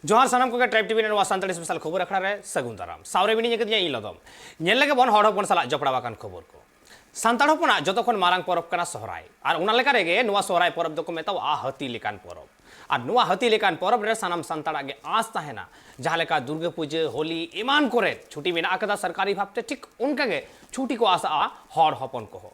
जोहार सानम को tribe TV ने सानताड़ी स्पेशल खबर अखड़ा रे सगुन दाराम सावरे बिनी जगत इ लदम नेल लगे बन हड़ हपन साला जपड़ा कान खबर को सानताड़ हपना जतखन मारांग परब कना सोहराय आर उना लेका रेगे नुवा सोहराय परब दको मेतावा हाती लेकान परब और नुवा हाती लेकान परब रे सानम सानताड़ा गे आस ताहेना जहां लेका दुर्गा पूजा होली ईमान करे छुट्टी मेना कदा सरकारी भावते ठीक उनका गे छुट्टी को आसा हड़ हपन को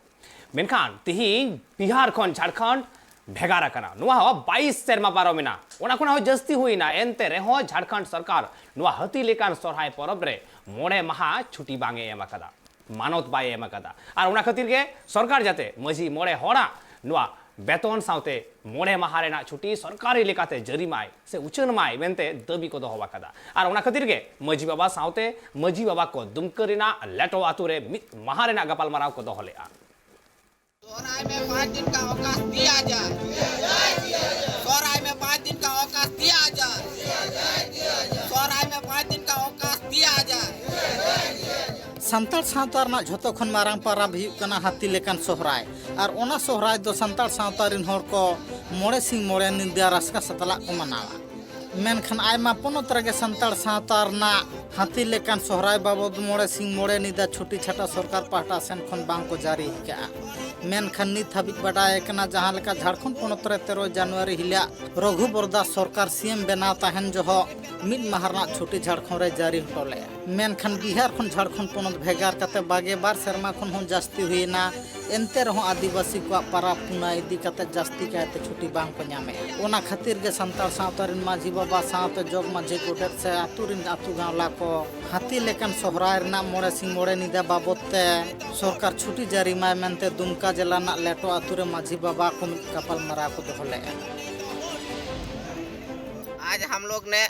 मेनखान तिहिन बिहार खन झारखंड भेगार कना नुवा हो 22 सेरमा पारो मेना ओना कोना हो जस्ती हुईना एनते रे हो झारखंड सरकार नुवा हाती लेकान सोहराय परब रे मोड़े महा छुट्टी बांगे एम कदा मानत बाय एम कदा और ओना खातिर के सरकार जाते मजी मोड़े होड़ा नुवा बेतन साउते मोड़े महा रेना छुट्टी सरकारी लेकाते जरीमाय से उचन माय मेनते दबी को दोहवा कदा और ओना खातिर के मजी बाबा साउते मजी बाबा को दुमकरिना लेटो आतु रे महा रेना गपाल माराव को दोहलेआ सोहराय में 5 दिन का अवकाश दिया जाए। सोहराय में 5 दिन का अवकाश दिया जाए। सोहराय में 5 दिन का अवकाश दिया जाए। संताल सावतार ना झोतो खन मारांग पाराब हुयुग कना हाती लेकान सोहराय और ओना सोहराय दो संताल सावतार रिन हर को मोड़े सिंह मोड़े निंदा रास्का सतला को मनावा मेनखान आयमा पोनोत रगे संताल सावतार ना हाती लेकान सोहराय बाबद मोड़े सिंह मोड़े निदा छुट्टी छाटा सरकार पाहटा सेन खन बांग को जारी का मेनखान नित हाबिज बाडाय कना जहां लेका झारखंड पोनोत रे 13 जनवरी हिला रघु बरदास सरकार सीएम बेना ताहन जहो मिड महारना छुट्टी झारखंड रे जारी हटले मेनखान बिहार खन झारखंड पोनोत भेगार कते बागे बार शर्मा खन हो जास्ती हुईना एनते रहो आदिवासी को पारा पुना इदी कते जास्ती कहते छुट्टी बांग को न्यामे ओना खातिर गे संताल सावतारिन माझी बाबा सावते जोग माझी गोडेट से आतुरिन आतु गावला को हाती लेकान सोहराय रना मोड़े सिंह मोड़े निदा बाबतते सरकार छुट्टी जारी माय मेनते दुमका जिला ना लेटो आतु रे माझी बाबा को कपाल मरा को दोहले आज हम लोग ने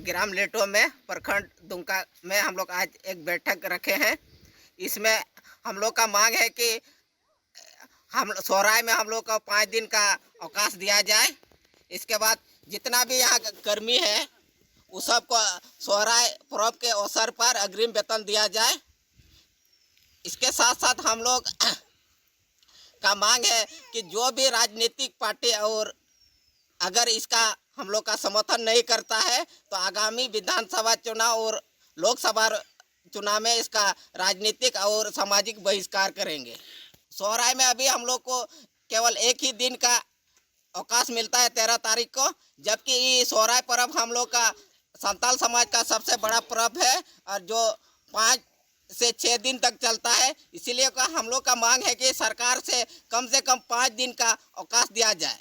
ग्राम लेटो में प्रखंड दुमका में हम लोग आज एक बैठक रखे हैं। इसमें हम लोग का मांग है कि हम सोहराय में हम लोग को 5 दिन का अवकाश दिया जाए। इसके बाद जितना भी यहाँ कर्मी है उस सबको सोहराय पर्व के अवसर पर अग्रिम वेतन दिया जाए। इसके साथ साथ हम लोग का मांग है कि जो भी राजनीतिक पार्टी और अगर इसका हम लोग का समर्थन नहीं करता है तो आगामी विधानसभा चुनाव और लोकसभा चुनाव में इसका राजनीतिक और सामाजिक बहिष्कार करेंगे। सोहराय में अभी हम लोग को केवल एक ही दिन का अवकाश मिलता है 13 तारीख को, जबकि ये सोहराय पर्व हम लोग का संताल समाज का सबसे बड़ा पर्व है और जो 5 से 6 दिन तक चलता है। इसीलिए हम लोग का मांग है कि सरकार से कम 5 दिन का अवकाश दिया जाए।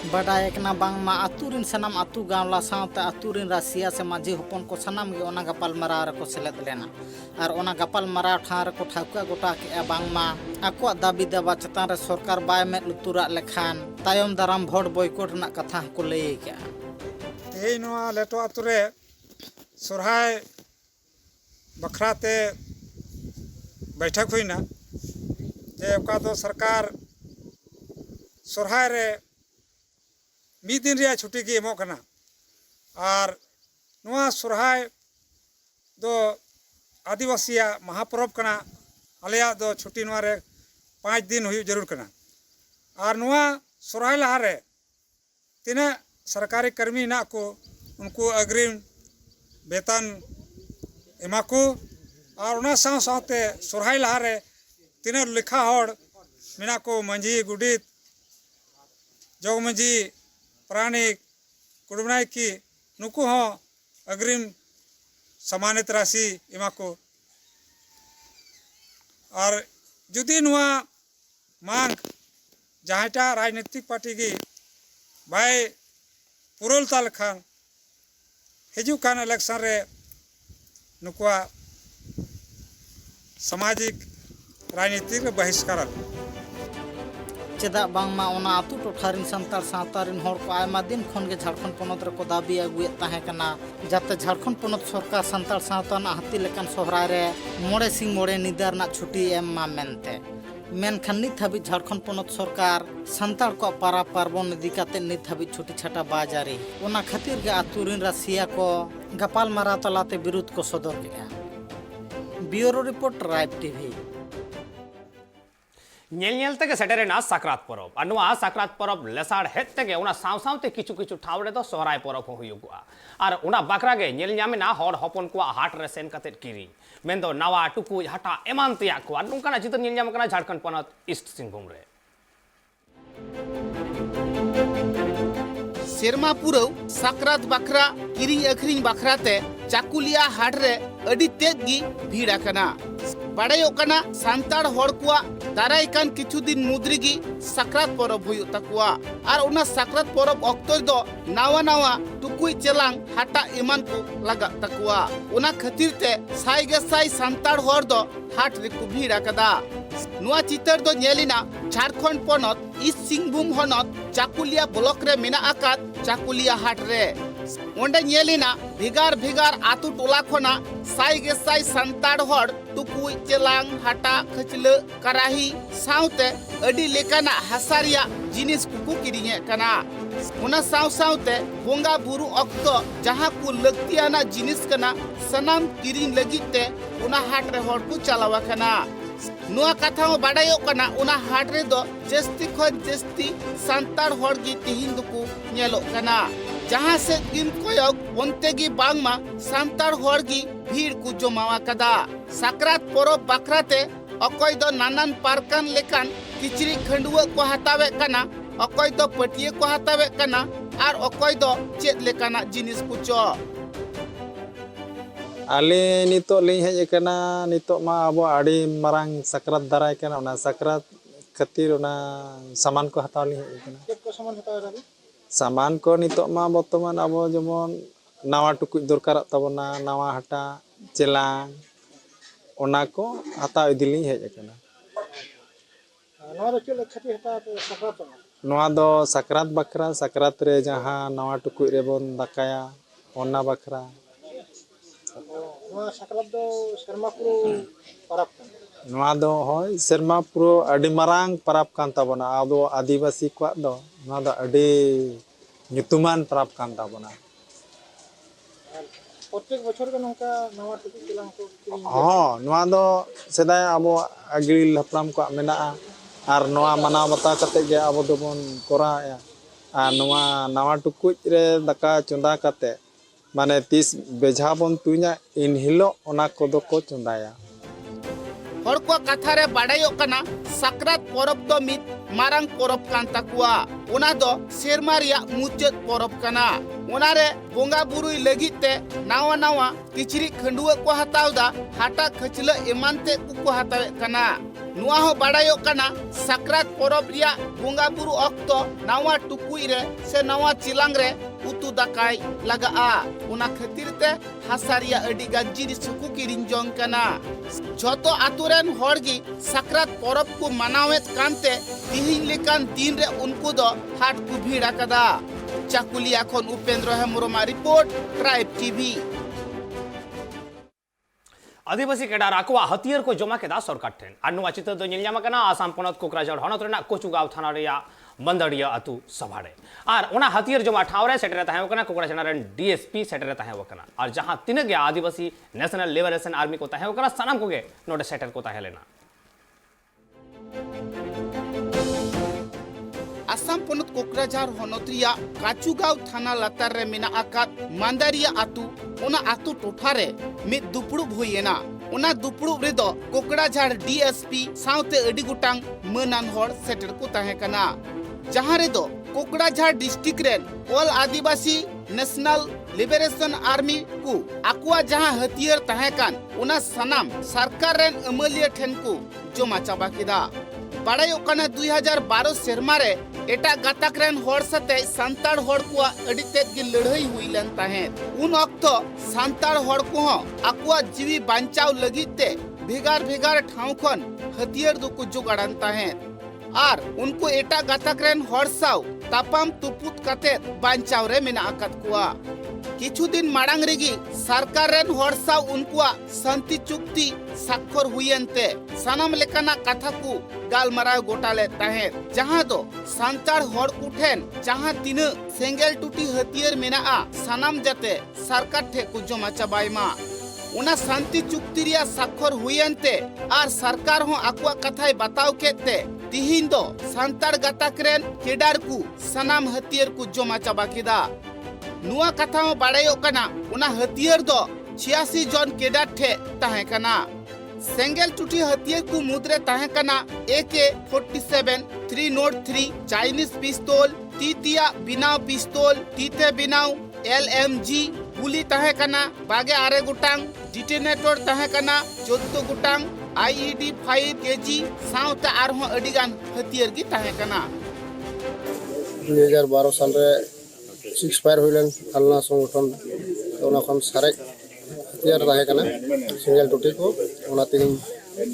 बडाय कना बांग मा आतुरिन सनाम आतु गावला सावते आतुरिन रासिया से माझी हपन को सनाम गे ओना गपाल मरा रे को सेलेद लेना और ओना गपाल मरा ठा रे को ठाकुआ गोटा के बांग मा आको दाबी देबा चतान रे सरकार बाय में लुतुरा लेखान तायम दाराम भोट बॉयकॉट ना कथा को लई के तेई नोआ लेटो आतु रे सोहराय बखराते बैठक हुईना जे ओका दो सरकार सोहराय रे 1 दिन रे छुट्टी की एमो कना और नुआ सोहराय दो आदिवासिया महापर्व कना आलिया दो छुट्टी नुआ रे 5 दिन हुई जरूर कना और नुआ सोहराय लहा रे तिना सरकारी कर्मी ना को उनको अग्रिम वेतन एमा को और उना साव सावते सोहराय लहा रे तिना लिखा हड़ मिना को मंझी गुडित जोग मंझी प्राणिक कुडुमनाय की नुकु हो अग्रिम सम्मानित राशि एमा को और जुदी नुआ मांग जहाँटा राजनीतिक पार्टी की बाय पुरल ताल खान हिजू खान इलेक्शन रे नुकुआ सामाजिक राजनीतिक बहिष्कार चेदा बांगमा ओना आतु टोठारिन संताल सावतारिन हर को आयमा दिन खन गे झारखंड पोनोत रे को दाबी अगुए ताहे कना जाते झारखंड पोनोत सरकार संताल सावता ना हाती लेकान सोहराय रे मोड़े सिंह मोड़े निदार ना छुट्टी एम मा मेनते मेनखान नित हाबि झारखंड पोनोत सरकार संताल को पारा पार्बन इदी काते नित हाबि छुट्टी छाटा बाजारी ओना खातिर गे आतुरिन रासिया को गपाल मारा तलाते विरोध को सदर के bureau report tribe TV ñel tege seterena sakrat porop ar noa sakrat porop lesar het tege ona saw-sawte kichu ठाव रे दो Sohrai porop ho huyugua ar ona bakra ge ñel ñamena hor hopon kwa hat re sen katet kiri mendo nawa tuku hata eman tiya ko ar nungkana chitar ñel ñam kana Jharkhand ponot East Singhbhum re सेरमा पुरव साकरात बाखरा किरिंग अखरिंग बाखराते चाकुलिया हाट रे अडी तेज गी भीड़ आकना बाड़ायो कना सांताड़ होड़ कुआ दाराय कान किछु दिन मुद्री गी साकरात परब हुयु तकुआ आर उना साकरात परब अक्तो दो नावा नावा टुकुई चेलांग हाटा इमान को लगा तकुआ उना खतिर ते साइगे साई सांताड़ होड़ दो हाट रे को भीड़ आकदा नुआ चितर दो नेलिना झारखंड पोनत ईस्ट सिंहभूम होनत चाकुलिया ब्लॉक रे मेना आकात चाकुलिया हाट रे ओंडे नेलिना भिगार भिगार आतु टोला खोना साइगे साई संताड़ होड़ टुकुई चेलांग हाटा खचल कराही साउते अडी लेकाना हसारिया जिनिस कुकु किरिंगे कना उना साव सावते बोंगा बुरु अक्तो जहां को लगतियाना जिनिस कना सनाम किरिंग लगिते उना हाट रे होड़ को चलावा कना नुआ कथा बाड़ायो कना उना हाट रे दो जस्ती खन जस्ती सांताड़ होड़ गी तिहिन दुकु नेलो कना जहां से दिन कोयग ओंते गी बांगमा सांताड़ होड़ गी भीड़ को जमावा कदा साकरात परब बाखराते अकय दो नानान पारकान लेकान किचरी खंडुआ को हतावे कना अकय दो पटिये को हतावे कना आर अकय दो चेत लेकाना जिनिस कुचो आले नितो लिंग हेज कना नितो मा अब आड़ी मारांग साकरात दाराय कना उना साकरात खातिर उना सामान को हताव लिंग हेज कना चेक को सामान हताव रे सामान को नितो मा बर्तमान अब जेमन नावा टुकुज दरकार ताबना नावा हटा चेलांग ओना को हताव इदि लिंग हेज कना नवा रो चेल खातिर हताव साकरात नवा दो साकरात बखरा साकरात रे जहां नावा टुकुज रे बोन दाकाया ओना बखरा साकरात दो शर्मा पुरो परब नवा दो होय शर्मा पुरो अडी मारांग परब कान ताबना आदो आदिवासी को दो नवा दो अडी nyutuman परब कान ताबना प्रत्येक बछर के नोका नवा टुकु चेलांग को हां नवा दो सेदाय आबो अगिल हपलाम को मेना आर नवा माना बता कते गे आबो दोबन कोराया आ नवा नवा टुकुज रे दाका चंदा कते माने 30 बेझा बन तुइना इन हिलो ओना कोदो को चंदाया हर को कथा रे बाड़ायो कना साकरात परब दो मित मारांग परब कान तकुआ उना दो सेरमा रिया मुचत परब कना उना रे बोंगा बुरुई लगिते नावा नावा किचरी खंडुआ को हतावदा हाटा खचला एमानते को हतावे कना नुआ हो बाड़ायो कना साकरात परब रिया बोंगा बुरु अक्तो नावा टुकुई रे से नावा चिलांग रे उतु दाकाय लगा उना खातिर ते हसारिया अडी गंजीरी सुकु किरिंग जोंग कना जतो आतुरेन होड़गी साकरात परब को मनावेत कानते तिहिन लेकान दिन रे उनको दो हाट को भीड़ा कदा चाकुलिया खन उपेंद्र हेमुरमा रिपोर्ट ट्राइब टीवी आदिवासी केडार आकुआ हथियार को जमा केदा सरकार ठेन आर नुआ चित्र दो नेलयाम कना आसाम पोनत कोकराझार हनत रेना कोचुगांव थाना रिया मंदड़िया अतु सभाड़े आर उना हथियार जमा ठाव रे सेटर ताहे वकना कोकराझार रेन डीएसपी सेटर ताहे वकना और जहां तीन गया आदिवासी नेशनल लिबरेशन आर्मी को ताहे वकना सनम को गे नोट सेटर को ताहे लेना आसाम पोनत कोकराझार हनतरिया काचुगांव थाना लतार रे मेना आकात मंदरिया आतु उना आतु टोठा रे मिद दुपड़ुब हुयेना उना दुपड़ुब रे दो कोकराझार डीएसपी साउते अडी गुटांग मनान होड़ सेटर को ताहे कना जहां रे दो कोकराझार डिस्ट्रिक्ट रेन ऑल आदिवासी नेशनल लिबरेशन आर्मी को आकुआ जहां हथियार ताहे कान उना सनाम सरकार रेन अमलिया ठेन को जमा चाबा केदा बाड़ायो कना 2012 सेरमा रे एटा गातक रेन होड़ सते सांताड़ होड़ को अडी तेज की लड़ाई हुई लन ताहे उन अक्तो सांताड़ होड़ को आकुआ जीवी बांचाव लगिते भेगार भेगार ठाव खन हथियार दो को जुगाड़न ताहे आर उनको एटा गातक रेन होड़ साव तापाम तुपुत कते बांचाव रे मेना आकत कुआ किछु दिन माड़ांग रेगी सरकार रेन होड़ साव उनकुआ शांति चुक्ति साक्षर हुयनते सनम लेकाना कथा को गालमाराव गोटाले ताहे जहां दो सांताड़ होड़ उठेन जहां तीन सेंगेल टूटी हथियार मेना सनम जाते सरकार ठे को जमा चाबायमा उना शांति चुक्ति रिया स्वाक्षर हुयनते आर सरकार हो आकुआ कथाय बताव केते तिहिन दो सांताड़ गाताक रेन केडार कु सनाम हथियार कु जमा चाबा केदा नुआ कथा हो बाड़ायो कना उना हथियार दो 86 जन केडार ठे ताहे कना सेंगेल टूटी हथियार कु मुद्रे ताहे कना AK-47 303 चाइनीज पिस्तौल तीतिया बिनाव पिस्तौल तीते बिनाव LMG गुली ताहे कना बागे आरे गुटांग डिटेनेटर ताहे कना 14 गुटांग IED 5 kg साउता आरहो अडिगान हथियार की ताहे कना 2012 साल रे 6 फायर हुइलन हल्ला संगठन ओना खन सारे हथियार ताहे कना सिंगल टोटी को ओना तीन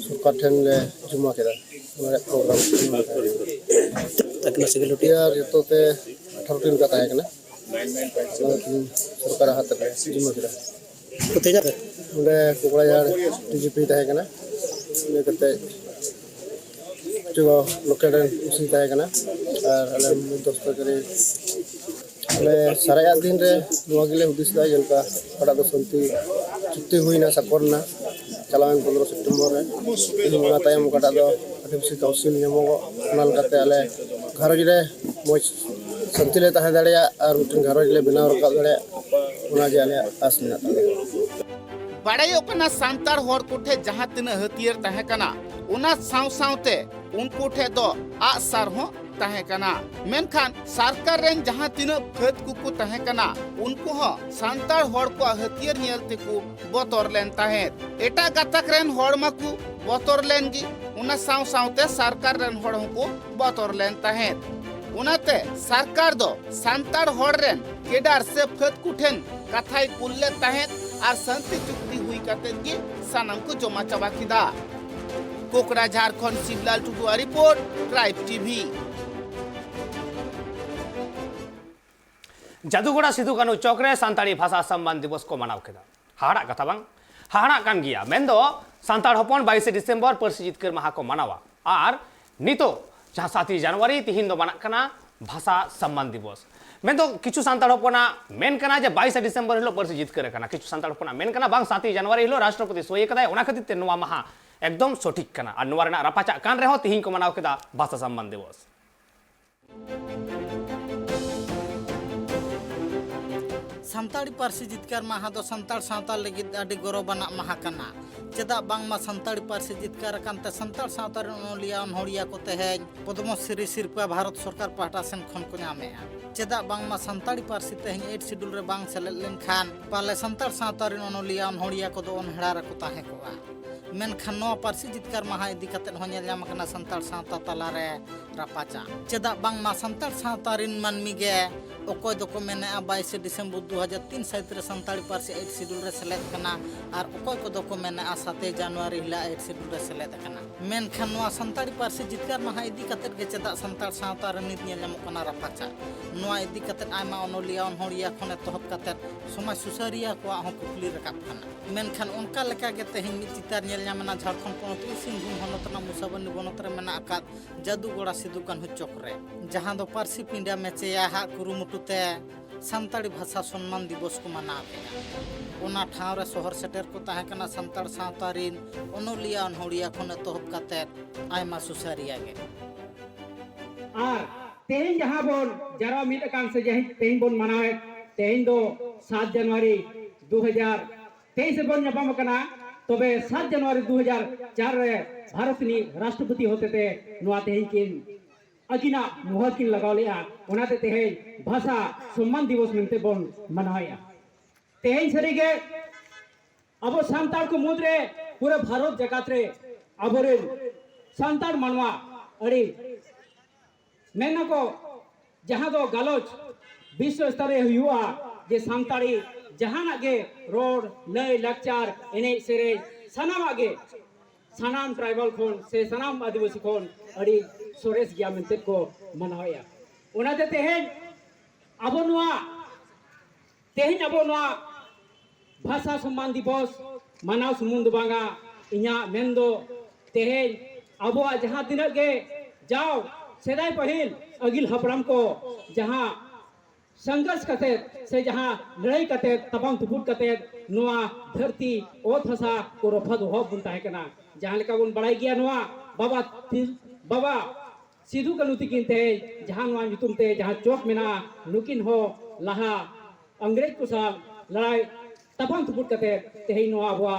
सरकार ठेन ले जुमा केदा ओना प्रोग्राम तकना सिंगल हथियार जतोते 18 टीम का ताहे कना सरकार हाथ रे जुमा केदा कुते जा ओंडे कोकड़ा यार DGP ताहे कना ने कते जो लोकल उसी ताहे कना और अले दोस्त करे अले सारा दिन रे नोआ गिले हुदिस दा जलका बड़ा दो संति चुक्ति हुईना सकरना चलावन 15 सितंबर रे नोआ तायम कटा दो आदिवासी काउंसिल नेमो नाल कते अले घरज रे मोज संतिले ताहे दाड़िया और मिटन घरज ले बिना रका दाड़िया उना जे अले आस मेना बाड़ायो कना सांताड़ होड़ कोठे जहां तिना हथियार ताहे कना उना साव सावते उनको ठे दो आसार हो ताहे कना मेनखान सरकार रेन जहां तिना फत कुकु ताहे कना उनको हो सांताड़ होड़ को हथियार नेलते को बतोर लेन ताहे एटा गातक रेन होड़ माकु बतोर लेन गी उना साव सावते सरकार रेन होड़ को बतोर लेन ताहे उनाते सरकार दो सांताड़ होड़ रेन केडार से फत कुठेन कथाई कुल्ले ताहे और शांति चुक्ति हुई कते की सनम को जमा चाबा किदा कोकड़ा झारखंड शिवलाल टुडुआ report tribe TV Jaduguda Sidhu Kanhu चौकरे सांताड़ी भाषा सम्मान दिवस को मनाव केदा हाड़ा कथा बांग हाड़ा कान गिया मेंदो सांताड़ हपन 22 डिसेम्बर परसी जितकर माहा को मनावा और नितो जहां 7 जनवरी तिहिन दो मना कना भाषा सम्मान दिवस मेंदो किछु सांताड़ हपना मेन कना जे 22 डिसेम्बर हिलो परसी जितकर कना किछु सांताड़ हपना मेन कना बांग 7 जनवरी हिलो राष्ट्रपति सोये कदा ओना खातिर ते नोवा माहा एकदम सठिक कना और नोवा रेना रापाचा कान रेहो तिहिन को मनाव केदा भाषा सम्मान दिवस सानताड़ी पार्सी जितकार माहा दो संताड़ सावता लगिद आडी गौरवाना माहा कना चेदा बांगमा सानताड़ी पार्सी जितकार कानते संताड़ सावता ओनलिया अनहरिया को तेहेज पद्मश्री सिरपा भारत सरकार पाहटा सेन खन को नामेया चेदा बांगमा सानताड़ी पार्सी तेहेज 8 शेड्यूल रे बांग सेलेद लेनखान पाले संताड़ सावता ओनलिया अनहरिया को दो अनहेड़ा रको ताहे कोआ मेनखान नोआ पार्सी जितकार माहा इदी कतेन हो नेल जाम कना संताड़ सावता तलारे रापाचा चेदा बांगमा संताड़ सावता रिन मानमी गे ओकोय दो को मेने 22 डिसेम्बर 2003 साहित रे संताड़ी पार्सी 8 शेड्यूल रे सेलेद कना और ओकोय को दो को मेने 7 जनवरी हिला 8 शेड्यूल रे सेलेद कना मेनखान नोआ संताड़ी पार्सी जितकार माहा इदी कतेन गे चेदा संताड़ सावता रे नित नेल जाम कना रापाचा नोआ इदी कतेन आयमा ओनलिया अनहरिया खने तहब कतेन समाज सुसारिया को हो कुकली रकाब कना मेनखान उनका लेका गे तेहिन मित चितार नेल जामना झारखंड पोनत सिंहभूम हनोतना मुसाबनी बनत रे मेना आकाद जादूगोड़ा सिदू कान्हू चौकरे जहां दो पार्सी पिंडा मेचेया हा कुरुमुटुते सानताड़ी भाषा सम्मान दिवस को मनावे ओना ठाव रे शहर सेटर को ताहे कना सानताड़ सावता रिन ओनलिया अनहरिया खने तहब कते आयमा सुसारिया गे आर तेहिन जहां बोन जरा मिल कान से जहिन तेहिन बोन मनावे तेहिन दो 7 जनवरी 2023 बोन नपम कना तबे 7 जनवरी 2004 रे भारत नि राष्ट्रपति होते थे नोआ तेहिन किन अगिना मोहर किन लगाव लिया ओनाते तेहिन भाषा सम्मान दिवस मेनते बोन मनाया तेहिन सरीगे अब सांताड़ को मुद्रे पूरे भारत जगत रे अबरे सांताड़ मानवा अड़ी मेना को जहां दो गालोच विश्व स्तरे हुआ जे सांताड़ी जहां आगे रोड लय लक्चार एने सेरे सनाम आगे सनाम ट्राइबल खोन से सनाम आदिवासी खोन अड़ी सोरेस गया मेंते को मनाया ओनाते तेहेन अब नोआ भाषा सम्मान दिवस मनाव सुमुंद बांगा इना मेंदो तेहेन अब जहां तिना गे जाओ सेदाय पहिल अगिल हपड़ाम को जहां संघर्ष कते से जहां लड़ाई कते तबांग तुपुट कते नोआ धरती ओत हसा को रफा दो बुन ताहे कना जहां लेका बुन बड़ाई गया नोआ बाबा सिधु कानू तिकिन ते जहां नोआ nyutum ते जहां चौक मेना नुकिन हो लहा अंग्रेज को साल लड़ाई तबांग तुपुट कते तेही नोआ बुआ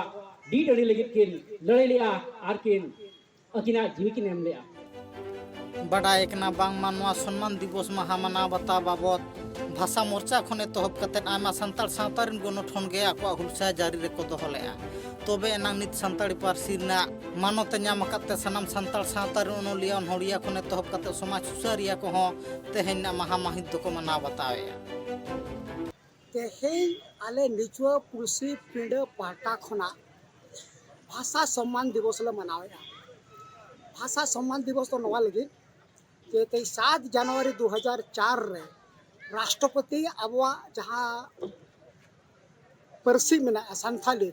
डी डड़ी लगित किन लड़ाई लिया आर किन अकिना जीवी किन एम लिया बाडाय कना बांग मानवा सम्मान दिवस महा मनाव बता बाबत भाषा मोर्चा खन एतहब कते आयमा सान्ताड़ सावता रिन गणठन गे आको हुलसा जारी रेको दोहो लेआ तबे एनांग नित सान्ताड़ी पार्सी ना मानवते ᱧᱟᱢ ᱟᱠᱟᱫ ᱥᱟᱱᱟᱢ ᱥᱟᱱᱛᱟᱲ ᱥᱟᱶᱛᱟ ᱨᱮᱱ ᱚᱱᱚᱞᱤᱭᱟᱹ ᱚᱱᱚᱲᱦᱤᱭᱟᱹ ᱠᱷᱚᱱ ᱮᱛᱚᱦᱚᱵ ᱠᱟᱛᱮ ᱥᱚᱢᱟᱡᱽ ᱥᱩᱥᱟᱹᱨᱤᱭᱟᱹ ᱠᱚᱦᱚᱸ ᱛᱮᱦᱮᱧ ᱨᱮᱱᱟᱜ ᱢᱟᱦᱟ ᱢᱟᱹᱦᱤᱛ ᱫᱚᱠᱚ ᱢᱟᱱᱟᱣ ᱵᱟᱛᱟᱣᱮᱜᱼᱟ। तेहें आले निचुआ पुलसी पिंड पाटा खना भाषा सम्मान दिवस ले मनावेगा। भाषा सम्मान दिवस तो नवा लगी कि 7 जनवरी 2004 रे राष्ट्रपति अबवा जहाँ परसी में सान्थाली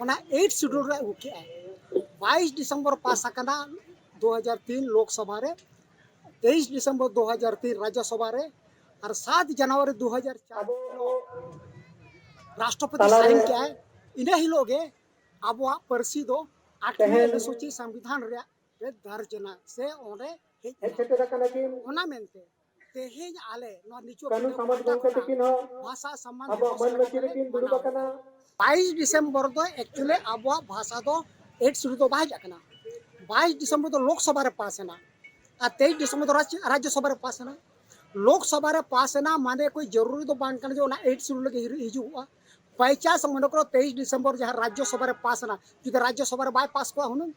ओना 8 शेड्यूल रे हुके 22 दिसंबर पास आकना 2003 लोकसभा रे 23 दिसंबर 2003 राज्यसभा रे और 7 जनवरी 2004 राष्ट्रपति साइन किया है इन्हें ही लोग अब परसी दो 8वीं अनुसूची संविधान रे दर्जना से ओने ओना मेनते तेहेज आले नो निचो भाषा सम्मान 22 दिसंबर दो एक्चुअली अब भाषा दो 8 शुरू तो बाहर जाकना 22 दिसंबर तो लोकसभा रे पास है ना और 23 दिसंबर तो राज्यसभा रे पास है ना लोकसभा रे पास है ना माने कोई जरूरी तो बांध करने जो ना 8 शुरू लगे हिजुआ 50 मन को 23 दिसंबर जहाँ राज्यसभा रे पास ना जो राज्यसभा रे बाय पास को हुन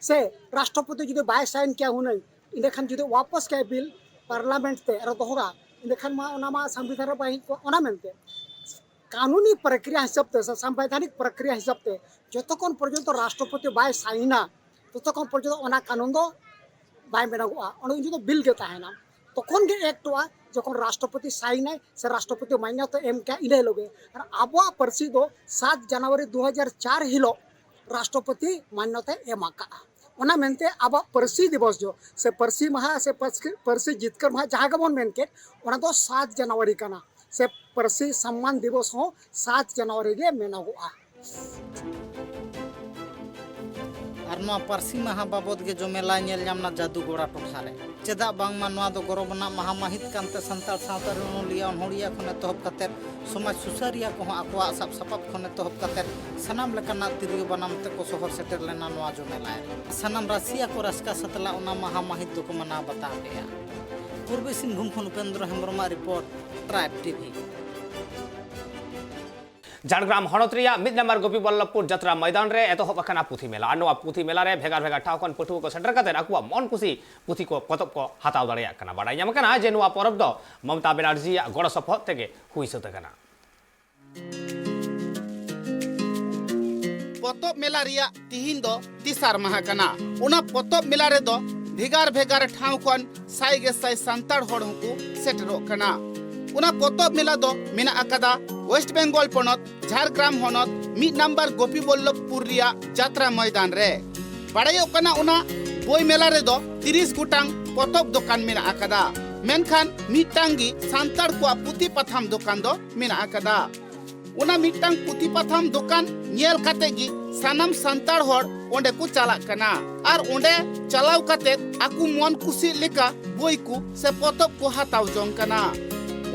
से राष्ट्रपति जो बाय साइन किया हुन इन खान जो वापस के बिल पार्लियामेंट ते रे दोहरा इन खान मा संविधान रे बाय को ओना मेनते कानूनी प्रक्रिया हिसाब ते संवैधानिक प्रक्रिया हिसाब ते जतकोन पर्यंत राष्ट्रपति बाय साइना ततकोन पर्यंत ओना कानून दो बाय मेनागुआ ओना जो बिल के ताहेना तखन के एक्ट हुआ जखन राष्ट्रपति साइन है से राष्ट्रपति मान्यता एम क्या इने लोगे और आबवा परसी दो 7 जनवरी 2004 हिलो राष्ट्रपति मान्यता एम आका ओना मेनते आबवा परसी दिवस जो से परसी महा से परसी जितकर महा जहाँ गबन मेनके ओना दो 7 जनवरी कना से परसी सम्मान दिवस हो 7 जनवरी गे मेनागुआ और नवा पार्सी महा बाबद के जो मेला नेल जामना जादूगोड़ा टोठारे चेदा बांगमा नवा दो गौरवना महा माहित कांते संताल सावता रनलिया अनहोड़िया खन एतहब कते समाज सुसारिया को आकोआ सब सपब खन एतहब कते सनाम लेकाना तिरियो बनाम ते को शहर सेटर लेना नवा जो मेला सनाम रासिया को रसका सतला ओना महा माहित दो को मना बता गया पूर्वी सिंहभूम खन Upendra Hembram report tribe TV Jhargram हनत रिया मिद नंबर गोपी बल्लभपुर जत्रा मैदान रे एतहब अखना पुथी मेला अनवा पुथी मेला रे भेगार भेगार ठाव खन पठुआ को सेंटर कते आकुआ मन खुशी पुथी को पतब को हाताव दाड़िया कना बाडाय ᱧᱟᱢ कना जे नुवा परब दो ममता बनर्जी गड़ सफल तेगे हुई सत कना पतब मेला रिया तिहिन दो तिसार माह कना उना पतब मेला रे दो भेगार भेगार ठाव खन साई गे साई संताड़ होड़ को सेटरो कना उना पतब मेला दो मेना अकादा वेस्ट बेंगल पनत झारग्राम हनत मिद नंबर गोपी बल्लभपुर रिया जात्रा मैदान रे बाड़ायो कना उना बोई मेला रे दो 30 गुटांग पतब दुकान मेना अकादा मेनखान मिटांगी संताड़ को पुती पथाम दुकान दो मेना अकादा उना मिटांग पुती पथाम दुकान नेल काते गी सानाम संताड़ होड़ ओंडे को चाला कना आर ओंडे चलाव काते आकु मन खुशी लेका बोई को से पतब को हाताव जोंग कना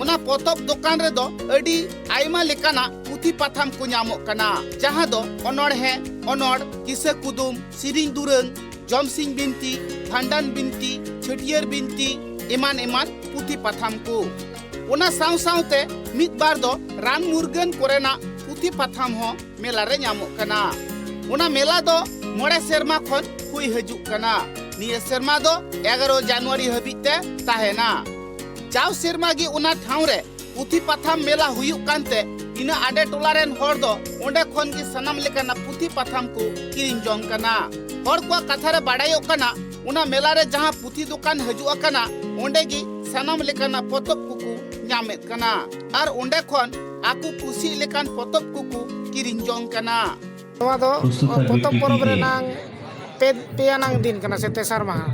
उना पतब दुकान रे दो अडी आइमा लेकाना पुथी पाथाम को ᱧᱟᱢᱚᱜ कना जहां दो अनोड़हे अनोड़ किसे कुदुम सिरिंग दुरंग जमसिंग बिनती भांडान बिनती छटियर बिनती एमान एमान पुथी पाथाम को उना साव सावते मिद बार दो रान मुर्गन कोरेना पुथी पाथाम हो मेला रे ᱧᱟᱢᱚᱜ कना उना मेला दो मोड़े सेरमा खन हुई हजुक कना निये सेरमा दो 11 जनवरी हबिते ताहेना जाव सेरमा गी उना ठाव रे पुथी पाथाम मेला हुयुक कानते इना आडे टोला रेन होड़ दो ओंडे खन गी सनाम लेकाना पुथी पाथाम को किरिंग जोंग कना होड़ को कथा रे बाडायो कना उना मेला रे जहां पुथी दुकान हजुआ कना ओंडे गी सनाम लेकाना पतब कुकु ᱧᱟᱢᱮᱫ कना आर ओंडे खन आकु खुशी लेकान पतब कुकु किरिंग जोंग कना नवा दो पतब परब रे नांग पेयानांग दिन कना से तेसार माहा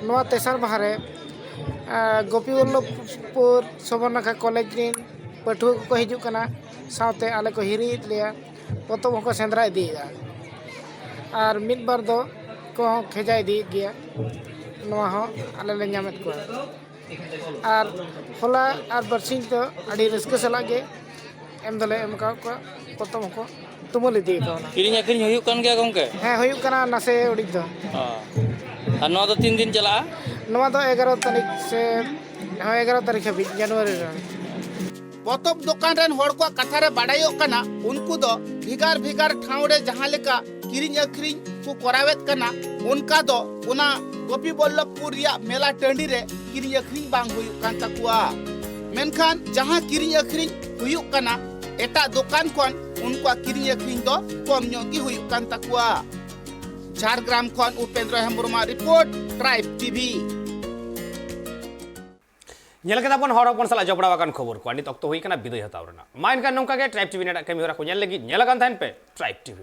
नवा तेसार माहा रे गोपी वल्लभपुर सबरनाखा कॉलेज रीन पाठुआ को हिजुग कना साथे आले को हिरी लिया पतोब को सेंद्रा इदीगा और मिड बार दो को खेजा इदी गया नवा हो आले ले ᱧᱟᱢᱮᱫ ᱠᱚᱣᱟ और होला और बरसिंग तो अड़ी रस्क सला गे एम दले एम का पतोब को तुमल इदी को किरिंग अखरिंग हुयुग कान गया गमके हाँ हुयुग कना नासे उड़ी दो और नवा दो 3 दिन चला नवा दो 11 तारीख से हाँ 11 तारीख है जनवरी रे पतब दुकान रेन होड़ को कथा रे बाडायो कना उनको दो भिगार भिगार ठाव रे जहां लेका किरिंग अखरिंग को करावेत कना उनका दो उना गोपी वल्लभपुर या मेला टंडी रे किरिंग अखरिंग बांग हुयुग कान तकुआ मेनखान जहां किरिंग अखरिंग हुयुग कना एटा दुकान कोन उनको किरिंग अखरिंग दो कम ᱧᱚᱜ हुयुग कान तकुआ झारग्राम कोन Upendra Hembram report tribe TV ñel kata pon horo pon sala jopra wakan khobor ko anit okto hui kana bidoy hataw rena main kan nongka ge tribe tv neta kami hora ko ñel lagi ñelakan thain pe tribe tv